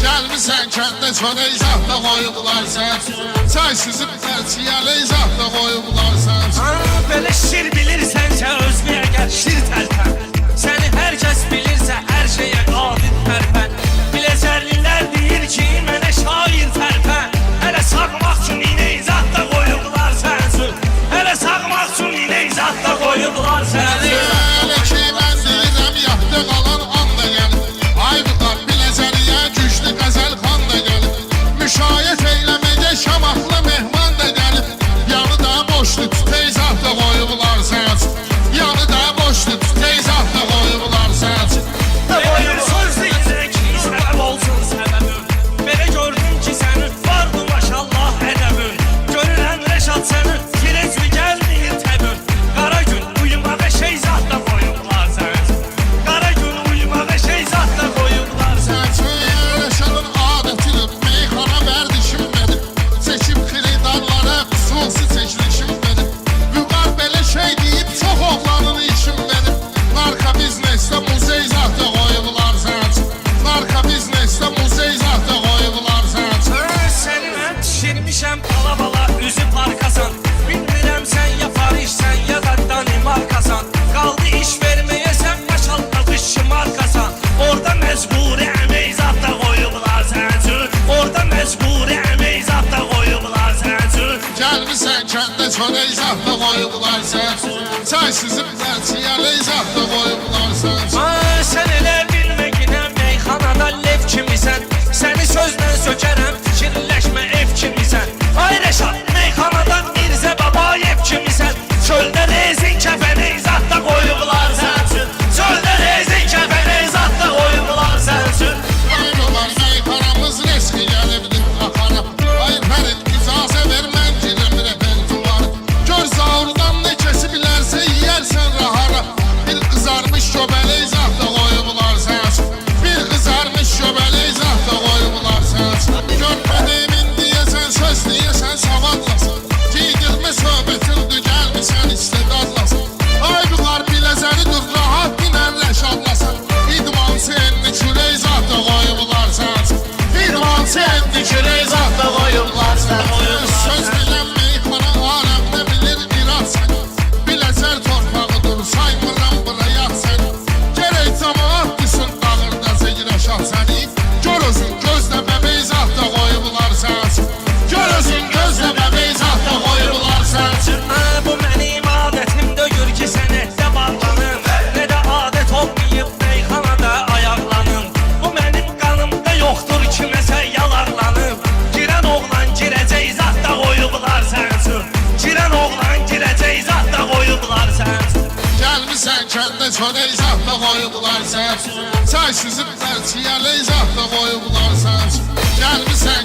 Gelmişsən kəndə çölə izahda qoyublar sən. Çay süzüb tərçiyələ izahda qoyublar sən. Belə şir bilirsənsə özlüyə gəl şir tərpən. Səni hər kəs bilirsə hər şeyə qadir tərpən. Biləcərlilər deyir ki mənə şair tərpən. Hələ sağmaq üçün inə izahda qoyublar sənsin. Hələ sağmaq üçün inə izahda qoyublar sənsin. Hələ ki mən deyirəm yaxda qalan anda gəlir. Ay vüqar biləcəliyə güclü qəzəl xan da gəlir. Müşayiət eyləməyə şamaqlı mehman da gəlir. Yanı da boşdur teyzahda qoyublar sənsin. Yanı da boşdur teyzahda qoyublar sənsin. Buyur söz deyirək ki səbəb olsun səbəbim. Belə gördüm ki sənin vardı maşallah ədəbin. Görürəm Rəşad sənin kirəcmi gəlməyir təbin. Qara gün uyumağa şey zatda qoyublar sənsin. Qara gün uyumağa şey zatda qoyublar sənsin. Rəşadın adətidir meyxana vərdişim benim. Seçim xiridarlara xüsusi çəkilişim benim. Vüqar belə şey deyib çox oğlanın işim benim. Narka biznesdə muzey zatda qoyublar sənsin. Narka biznesdə muzey zatda qoyublar sənsin. Səni mən pişirmişəm bala üzü parkasan. Bilmirəm sən ya Parişsən ya da Danimarkasan. Qaldı iş verməyə sən maşallah işi markasan. Orada məcburi əmək zatda qoyublar sənsin. Orada məcburi əmək zatda qoyublar sənsin. Gəlmişsən kəndə çölə izahda qoyublar sənsin. Çay süzüb tərçiyələ izahda qoyublar sənsin. Sən elə bilməginə meyxanada lev kimisən. Səni sözlə sökərəm fikirləşmə ev kimisən. Ay Rəşad meyxanada Mirzə Babayev kimisən. Çöldə rezin kəfəni izahda qoyublar sənsin. Çöldə rezin kəfəni izahda qoyublar sənsin. Aynolar meyxanamız riski gəlibdir axara. Ay Fərid icazə ver mən girim repertuara. Gör zavurdan ne kesi bilərsə yiyərsən rahara. Bir qızarmış göbələ izahda qoyublar sənsin. Bir qızarmış göbələ izahda qoyublar sənsin. Görmədim indiyəsən söz deyəsən savadlasın. Giydirmə söhbətindir gəlmişsən istedadlasın. Ay vüqar biləcəlidir rahat binən Rəşadlasın. İdman senni kürə izahda qoyublar sənsin. İdman senni kürə izahda qoyublar sənsin. Söz bilən meyxana aləmdə bilir irad səni. Biləcər torpağıdır saymıram buraya səni. Gərək camaat düşün dağırda zeyrəşah səni. Gör özün gözlə bəbək izahda qoyublar sənsin. Gör özün gözlə bəbək izahda qoyublar sənsin. Bu mənim adətim döyür ki sənətdə bağlanım. Nə də adət olmayıb meyxanada ayaqlanım. Bu mənim qanımda yoxdur kiməsə yalarlanım. Girən oğlan girəcək zatda qoyublar sənsin. Girən oğlan girəcək zatda qoyublar sənsin. Gəlmişsən kəndə çölə izahda qoyublar sənsin. Çay süzüb tərçiyələ izahda qoyublar sənsin. Gəlmişsən